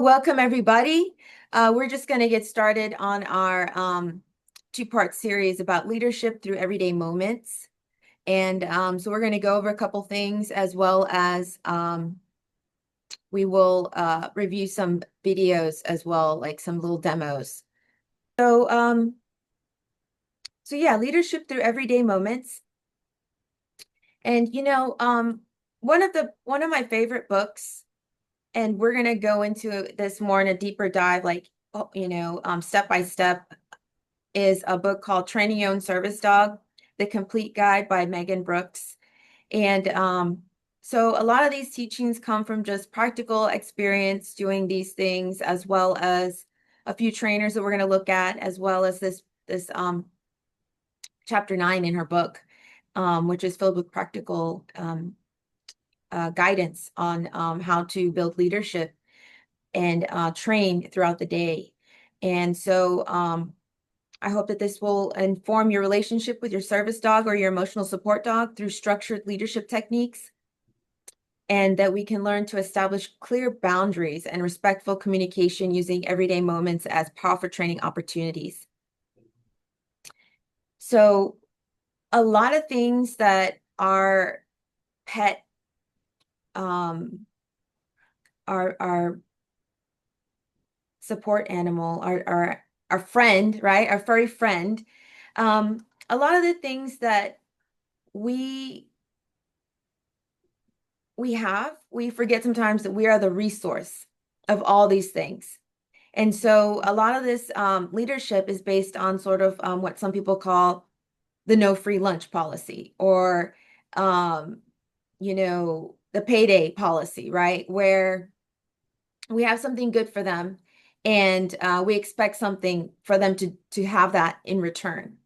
Welcome, everybody. We're just going to get started on our two-part series about leadership through everyday moments. And so we're going to go over a couple things as well as we will review some videos as well, like some little demos. So, yeah, leadership through everyday moments. And one of my favorite books, and we're going to go into this more in a deeper dive, like step by step, is a book called Training Your Own Service Dog, The Complete Guide by Megan Brooks. And so a lot of these teachings come from just practical experience doing these things, as well as a few trainers that we're going to look at, as well as this chapter 9 in her book, which is filled with practical guidance on how to build leadership and train throughout the day. And so I hope that this will inform your relationship with your service dog or your emotional support dog through structured leadership techniques, and that we can learn to establish clear boundaries and respectful communication using everyday moments as powerful training opportunities. So a lot of things that our pet, our support animal, our friend, right? Our furry friend. A lot of the things that we we forget sometimes that we are the resource of all these things. And so a lot of this leadership is based on sort of what some people call the no free lunch policy, or the payday policy, right? Where we have something good for them, and we expect something for them to have that in return.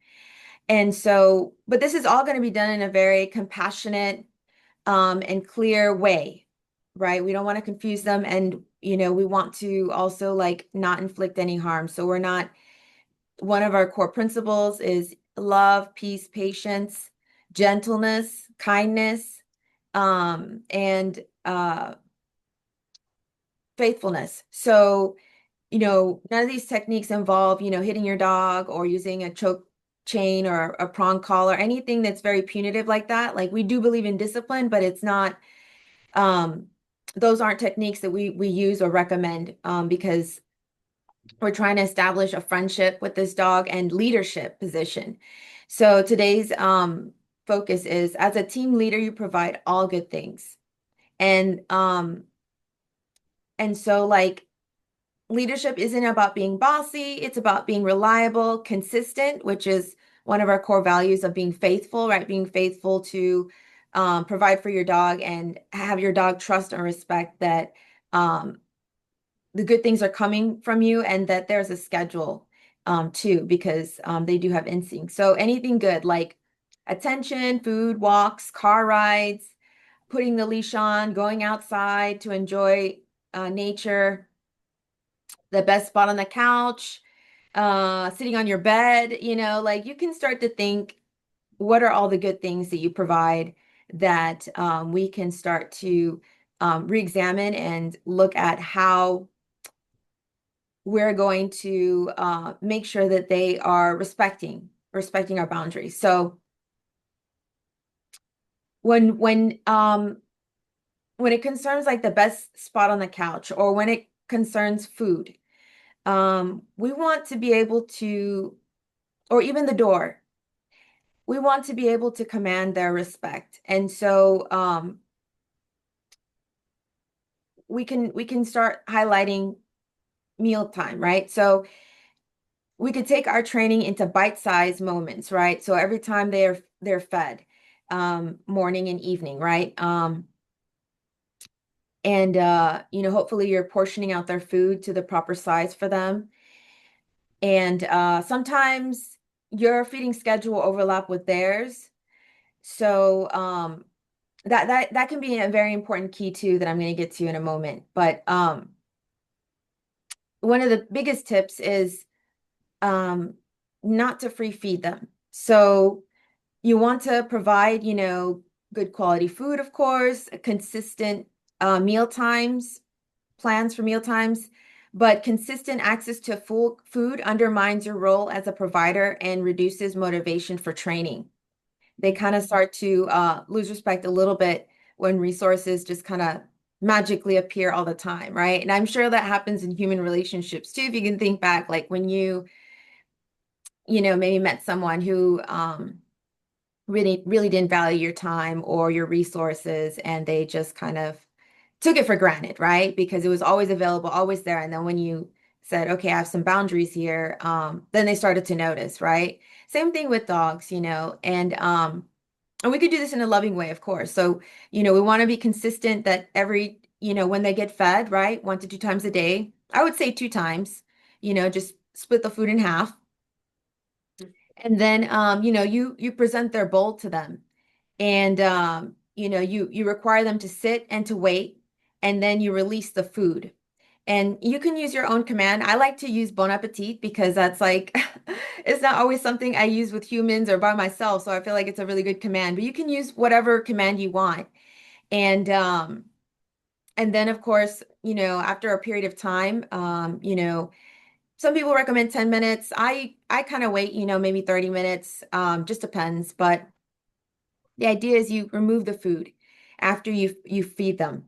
And so, but this is all going to be done in a very compassionate and clear way, right? We don't want to confuse them, and we want to also like not inflict any harm. So one of our core principles is love, peace, patience, gentleness, kindness, and faithfulness. So none of these techniques involve, hitting your dog or using a choke chain or a prong collar, anything that's very punitive like that. Like, we do believe in discipline, but it's not, those aren't techniques that we use or recommend, because we're trying to establish a friendship with this dog and leadership position. So today's focus is, as a team leader, you provide all good things. And so, like, leadership isn't about being bossy, it's about being reliable, consistent, which is one of our core values of being faithful, right? Being faithful to provide for your dog and have your dog trust and respect that the good things are coming from you, and that there's a schedule too, because they do have instincts. So anything good, like attention, food, walks, car rides, putting the leash on, going outside to enjoy nature, the best spot on the couch, sitting on your bed, like, you can start to think, what are all the good things that you provide that we can start to re-examine and look at how we're going to make sure that they are respecting our boundaries. So when it concerns like the best spot on the couch, or when it concerns food, we want to be able to, or even the door, we want to be able to command their respect. And so we can start highlighting mealtime, right? So we could take our training into bite-sized moments, right? So every time they're fed, morning and evening, right? And hopefully you're portioning out their food to the proper size for them. And sometimes your feeding schedule will overlap with theirs. So that can be a very important key too, that I'm going to get to in a moment. But one of the biggest tips is not to free feed them. So you want to provide, good quality food, of course, consistent meal times, plans for meal times, but consistent access to full food undermines your role as a provider and reduces motivation for training. They kind of start to lose respect a little bit when resources just kind of magically appear all the time, right? And I'm sure that happens in human relationships too. If you can think back, like when you maybe met someone who really didn't value your time or your resources, and they just kind of took it for granted, right? Because it was always available, always there. And then when you said, okay, I have some boundaries here, then they started to notice, right? Same thing with dogs, and we could do this in a loving way, of course. So, we want to be consistent that when they get fed, right, 1 to 2 times a day, I would say 2 times, just split the food in half. And then, you present their bowl to them, and you require them to sit and to wait, and then you release the food. And you can use your own command. I like to use bon appetit because that's like it's not always something I use with humans or by myself, so I feel like it's a really good command. But you can use whatever command you want. And and then of course, after a period of time, some people recommend 10 minutes. I kind of wait, maybe 30 minutes. Just depends, but the idea is you remove the food after you feed them.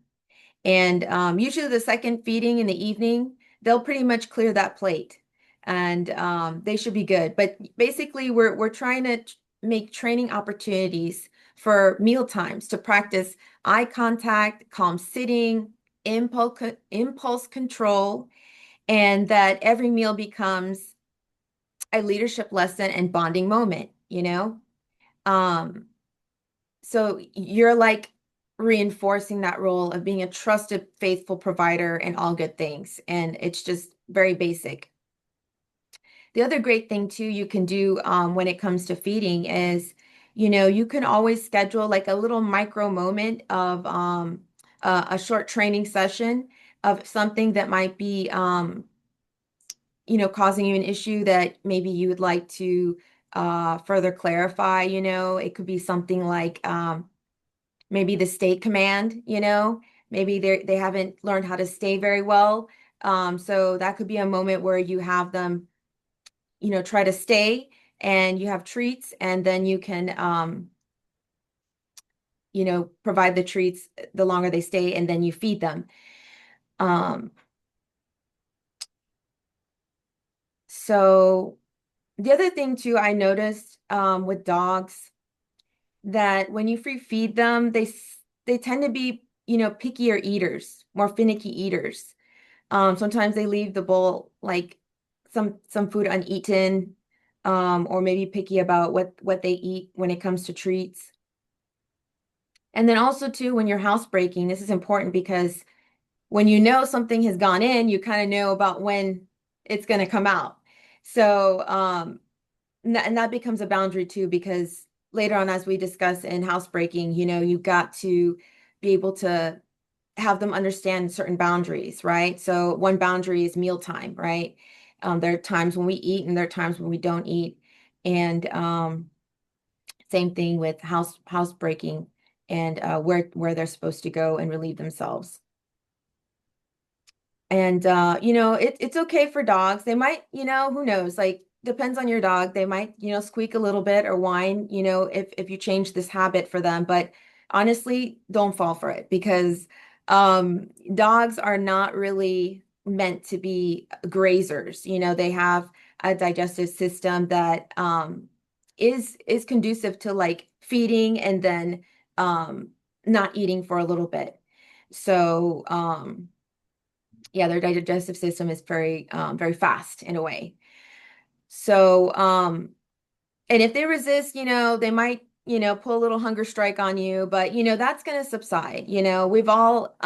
And usually the second feeding in the evening, they'll pretty much clear that plate, and they should be good. But basically, we're trying to make training opportunities for meal times to practice eye contact, calm sitting, impulse control, and that every meal becomes a leadership lesson and bonding moment. Um, so you're like reinforcing that role of being a trusted, faithful provider in all good things. And it's just very basic. The other great thing too you can do when it comes to feeding is, you can always schedule like a little micro moment of a short training session of something that might be, causing you an issue that maybe you would like to further clarify. It could be something like, maybe the stay command, maybe they haven't learned how to stay very well. So that could be a moment where you have them, try to stay, and you have treats, and then you can, provide the treats the longer they stay, and then you feed them. Um, so the other thing too, I noticed with dogs that when you free feed them, they tend to be, pickier eaters, more finicky eaters. Sometimes they leave the bowl like some food uneaten, or maybe picky about what they eat when it comes to treats. And then also too, when you're housebreaking, this is important because when you know something has gone in, you kind of know about when it's going to come out. So, and that becomes a boundary too, because later on, as we discuss in housebreaking, you've got to be able to have them understand certain boundaries, right? So one boundary is mealtime, right? There are times when we eat and there are times when we don't eat. And same thing with housebreaking and where they're supposed to go and relieve themselves. And it's okay for dogs. They might, who knows, like depends on your dog. They might, squeak a little bit or whine, if you change this habit for them. But honestly, don't fall for it because dogs are not really meant to be grazers. They have a digestive system that is conducive to like feeding and then not eating for a little bit. So yeah, their digestive system is very fast in a way. So, and if they resist, they might, pull a little hunger strike on you, but that's going to subside. We've all,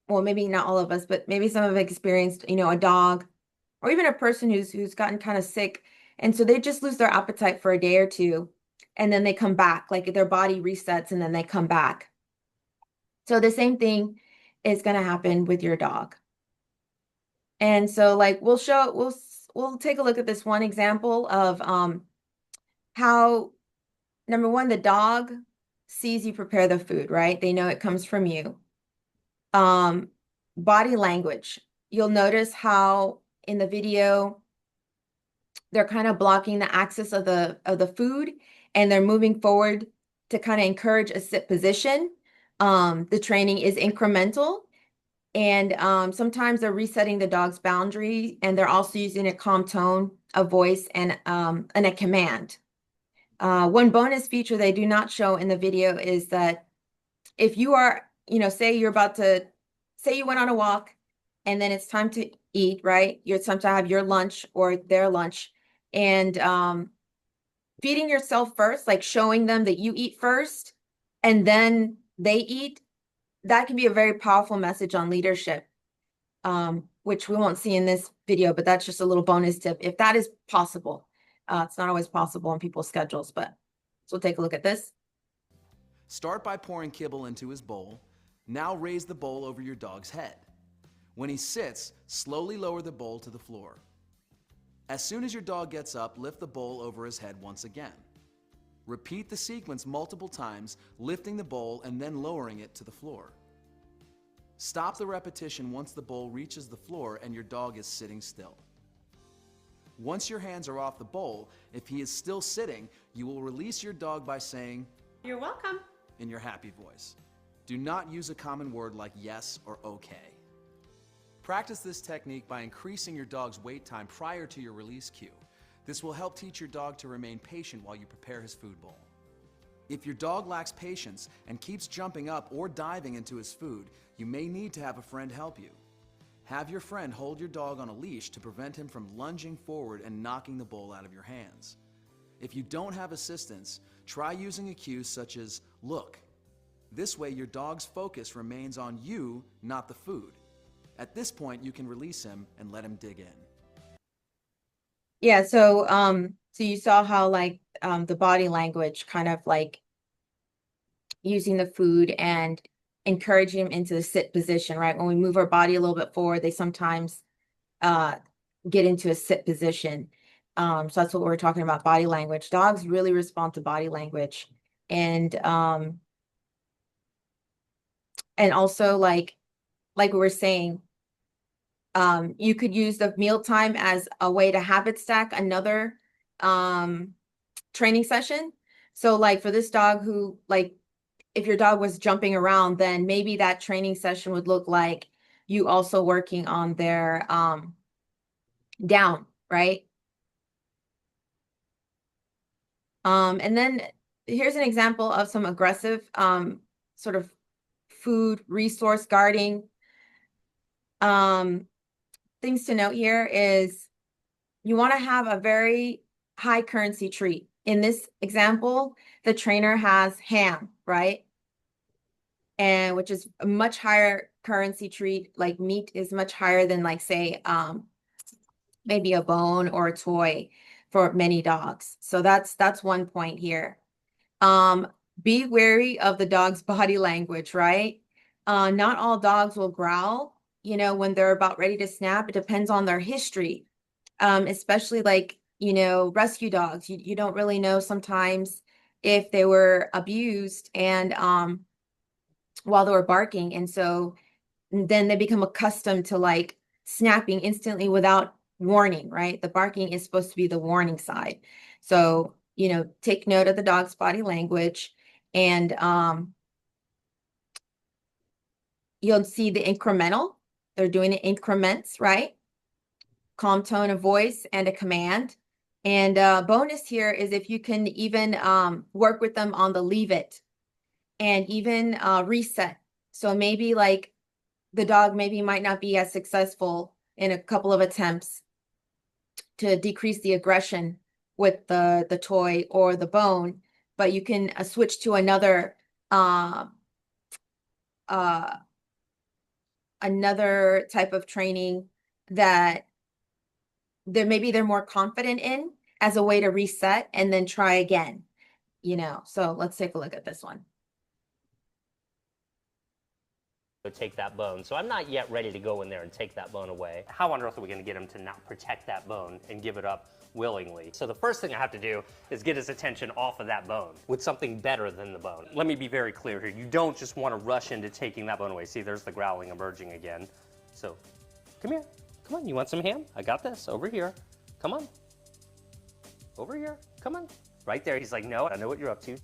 well, maybe not all of us, but maybe some have experienced, a dog or even a person who's gotten kind of sick. And so they just lose their appetite for a day or two, and then they come back, like their body resets and then they come back. So the same thing is going to happen with your dog. And so like we'll take a look at this one example of how number one, the dog sees you prepare the food, right? They know it comes from you. Um body language. You'll notice how in the video they're kind of blocking the axis of the food, and they're moving forward to kind of encourage a sit position. The training is incremental, and sometimes they're resetting the dog's boundary, and they're also using a calm tone of voice and a command. One bonus feature they do not show in the video is that if you are, say you're about to, say you went on a walk and then it's time to eat, right? It's time to have your lunch or their lunch, and feeding yourself first, like showing them that you eat first and then they eat, that can be a very powerful message on leadership, which we won't see in this video, but that's just a little bonus tip if that is possible. It's not always possible on people's schedules, but so we'll take a look at this. Start by pouring kibble into his bowl. Now raise the bowl over your dog's head. When he sits, slowly lower the bowl to the floor. As soon as your dog gets up, lift the bowl over his head once again. Repeat the sequence multiple times, lifting the bowl and then lowering it to the floor. Stop the repetition once the bowl reaches the floor and your dog is sitting still. Once your hands are off the bowl, if he is still sitting, you will release your dog by saying, "You're welcome," in your happy voice. Do not use a common word like yes or okay. Practice this technique by increasing your dog's wait time prior to your release cue. This will help teach your dog to remain patient while you prepare his food bowl. If your dog lacks patience and keeps jumping up or diving into his food, you may need to have a friend help you. Have your friend hold your dog on a leash to prevent him from lunging forward and knocking the bowl out of your hands. If you don't have assistance, try using a cue such as look. This way your dog's focus remains on you, not the food. At this point, you can release him and let him dig in. Yeah, so you saw how like the body language kind of like using the food and encouraging him into the sit position, right? When we move our body a little bit forward, they sometimes get into a sit position. So that's what we're talking about, body language. Dogs really respond to body language. And also like we were saying, you could use the mealtime as a way to habit stack another training session. So like for this dog who like, if your dog was jumping around, then maybe that training session would look like you also working on their down, right? And then here's an example of some aggressive sort of food resource guarding. Things to note here is you want to have a very high currency treat. In this example, the trainer has ham, right? And which is a much higher currency treat. Like meat is much higher than like say maybe a bone or a toy for many dogs. So that's one point here. Be wary of the dog's body language, right? Not all dogs will growl, when they're about ready to snap. It depends on their history. Especially like, rescue dogs. You don't really know sometimes if they were abused and while they were barking. And so then they become accustomed to like snapping instantly without warning, right? The barking is supposed to be the warning side. So, take note of the dog's body language, and you'll see the incremental. They're doing it increments, right? Calm tone of voice and a command. And bonus here is if you can even work with them on the leave it and even reset. So maybe like the dog maybe might not be as successful in a couple of attempts to decrease the aggression with the toy or the bone, but you can switch to another type of training that they're more confident in as a way to reset and then try again, So let's take a look at this one. take that bone. So I'm not yet ready to go in there and take that bone away. How on earth are we going to get him to not protect that bone and give it up willingly? So the first thing I have to do is get his attention off of that bone with something better than the bone. Let me be very clear here. You don't just want to rush into taking that bone away. See, there's the growling emerging again. So come here. Come on, you want some ham? I got this. Over here. Come on. Over here. Come on. Right there. He's like, no, I know what you're up to.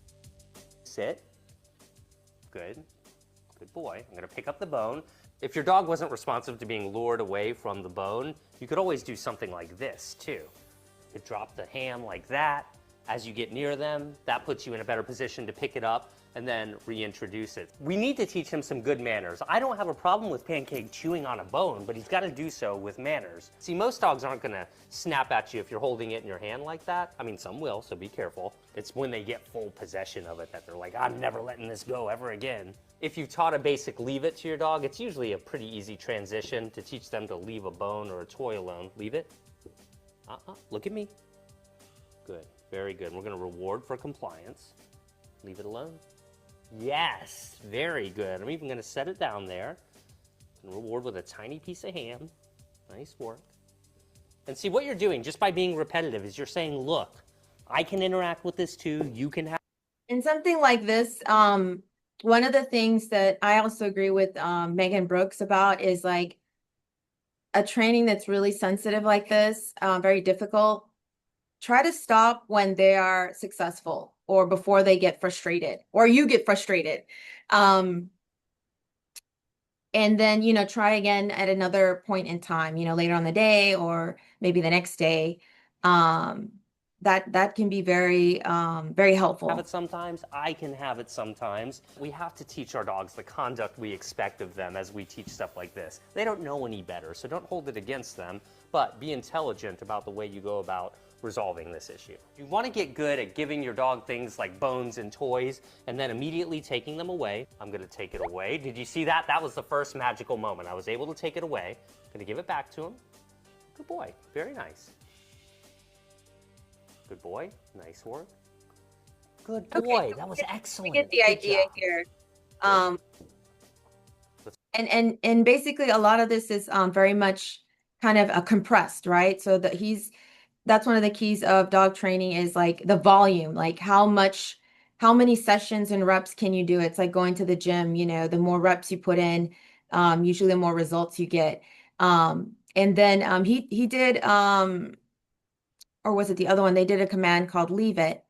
Sit. Good. Good boy. I'm going to pick up the bone. If your dog wasn't responsive to being lured away from the bone, you could always do something like this too. You could drop the ham like that. As you get near them, that puts you in a better position to pick it up and then reintroduce it. We need to teach him some good manners. I don't have a problem with Pancake chewing on a bone, but he's got to do so with manners. See, most dogs aren't going to snap at you if you're holding it in your hand like that. I mean, some will, so be careful. It's when they get full possession of it that they're like, I'm never letting this go ever again. If you've taught a basic leave it to your dog, it's usually a pretty easy transition to teach them to leave a bone or a toy alone. Leave it. Look at me. Good. Very good. We're going to reward for compliance. Leave it alone. Yes. Very good. I'm even going to set it down there. And reward with a tiny piece of ham. Nice work. And see, what you're doing just by being repetitive is you're saying, look, I can interact with this too. You can have. In something like this, one of the things that I also agree with Megan Brooks about is like a training that's really sensitive like this, very difficult. Try to stop when they are successful or before they get frustrated or you get frustrated. And then, try again at another point in time, later on the day or maybe the next day. That can be very, very helpful. Have it sometimes. I can have it sometimes. We have to teach our dogs the conduct we expect of them as we teach stuff like this. They don't know any better, so don't hold it against them, but be intelligent about the way you go about resolving this issue. You want to get good at giving your dog things like bones and toys and then immediately taking them away. I'm going to take it away. Did you see that? That was the first magical moment. I was able to take it away. I'm going to give it back to him. Good boy. Very nice. Good boy. Nice work. Good boy. Okay, That was excellent. We get the idea here. And basically a lot of this is very much kind of a compressed, right? So that that's one of the keys of dog training is like the volume, like how many sessions and reps can you do? It's like going to the gym, the more reps you put in, usually the more results you get. And then he did, or was it the other one? They did a command called leave it.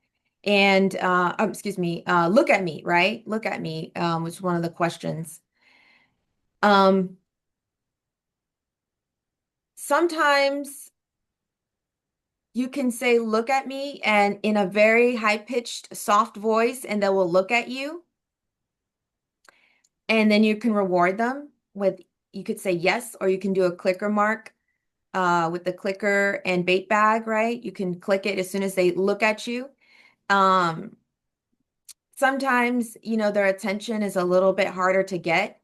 And excuse me, look at me, right? Look at me, was one of the questions. Sometimes you can say, look at me, and in a very high-pitched, soft voice, and they will look at you. And then you can reward them you could say yes, or you can do a clicker mark with the clicker and bait bag, right? You can click it as soon as they look at you. Sometimes, their attention is a little bit harder to get.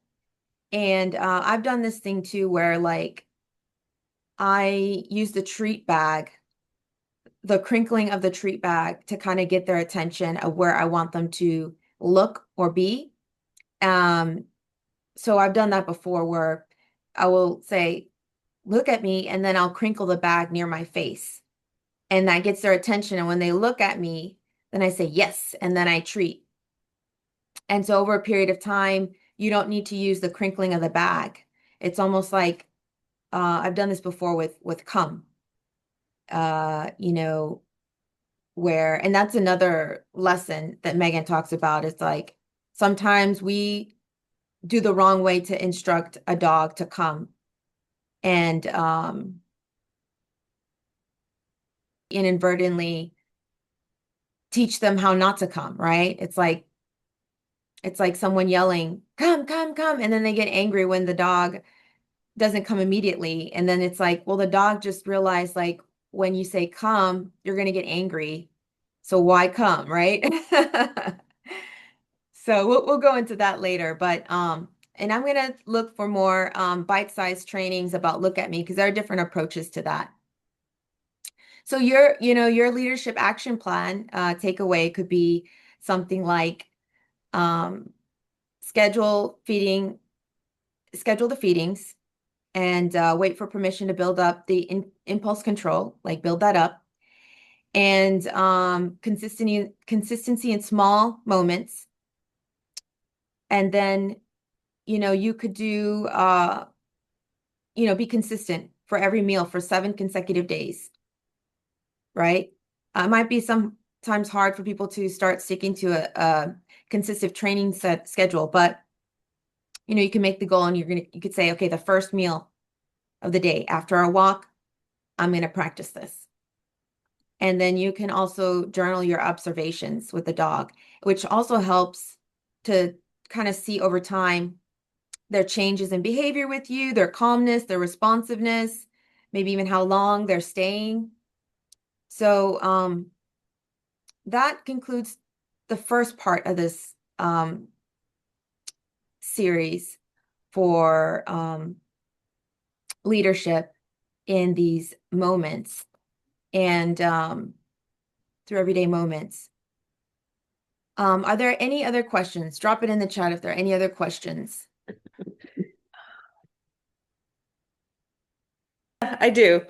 And I've done this thing too, where like I use the treat bag, the crinkling of the treat bag to kind of get their attention of where I want them to look or be. So I've done that before where I will say, look at me, and then I'll crinkle the bag near my face. And that gets their attention. And when they look at me, then I say yes, and then I treat. And so over a period of time, you don't need to use the crinkling of the bag. It's almost like I've done this before with cum. And that's another lesson that Megan talks about. It's like sometimes we do the wrong way to instruct a dog to come, and inadvertently teach them how not to come, right? It's like someone yelling, come, come, come, and then they get angry when the dog doesn't come immediately. And then it's like, well, the dog just realized like when you say come, you're going to get angry. So why come, right? So we'll go into that later, but and I'm going to look for more bite-sized trainings about look at me because there are different approaches to that. So your leadership action plan takeaway could be something like schedule feeding schedule the feedings and wait for permission to build up the impulse control, like build that up, and consistency in small moments. And then, you could do be consistent for every meal for 7 consecutive days, right? It might be sometimes hard for people to start sticking to a consistent training schedule, but you can make the goal and you could say, okay, the first meal of the day after our walk, I'm gonna practice this. And then you can also journal your observations with the dog, which also helps to kind of see over time their changes in behavior with you, their calmness, their responsiveness, maybe even how long they're staying. So that concludes the first part of this series for leadership in these moments and through everyday moments. Are there any other questions? Drop it in the chat if there are any other questions. I do.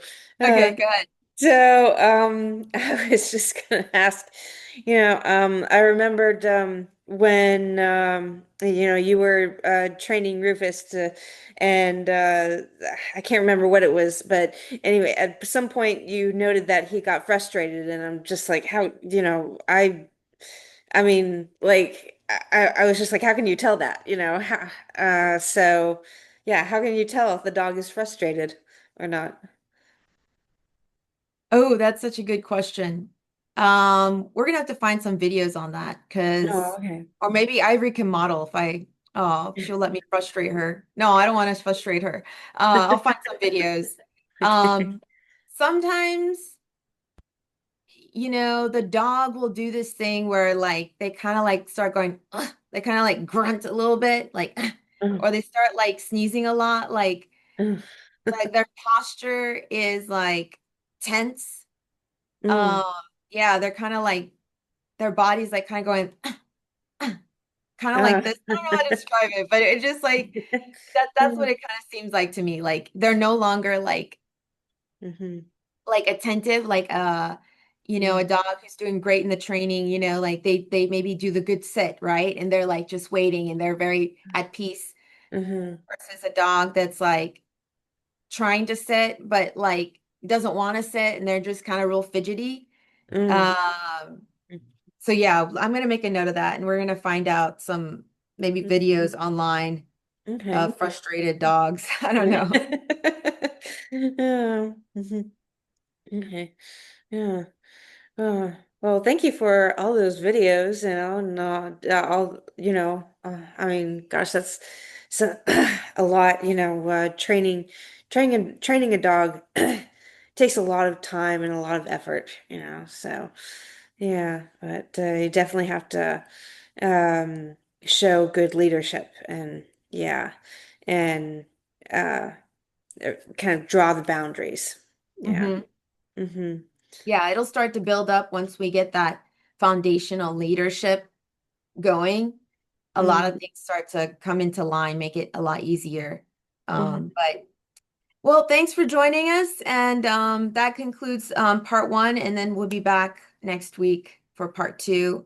Okay, good. So, I was just gonna ask, I remembered when you were training Rufus and I can't remember what it was, but anyway, at some point you noted that he got frustrated, and I'm just like, how, I mean, like, I was just like, how can you tell that, How, so yeah, how can you tell if the dog is frustrated or not? Oh, that's such a good question. We're gonna have to find some videos on that Oh, because, okay. or maybe Ivory can model if she'll let me frustrate her. No, I don't want to frustrate her. I'll find some videos. Um, Sometimes, the dog will do this thing where like they kind of like start going, "Ugh," they kind of like grunt a little bit, like, Oh, or they start like sneezing a lot, oh, like their posture is like tense. mm, Um, yeah, they're kind of like their body's like kind of going kind of like uh, this. I don't know how to describe it, but it just like that's what it kind of seems like to me. Like they're no longer mhm, like attentive, like a mm, dog who's doing great in the training, like they maybe do the good sit, right? And they're like just waiting and they're very at peace mhm, versus a dog that's like trying to sit but like doesn't want to sit and they're just kind of real fidgety. mm, Um So yeah, I'm gonna make a note of that, and we're gonna find out some maybe mm, videos online okay. of frustrated dogs. I don't know. Oh, mhm, okay. Yeah. Oh, well, thank you for all those videos, and all, I mean, gosh, that's so a lot, training a dog takes a lot of time and a lot of effort, so yeah, but you definitely have to um show good leadership and yeah, and uh kind of draw the boundaries. Yeah. Hmm. Mm-hmm. Yeah, it'll start to build up once we get that foundational leadership going. A lot of things start to come into line, make it a lot easier. Mm-hmm. But well, thanks for joining us, and that concludes part one, and then we'll be back next week for part two.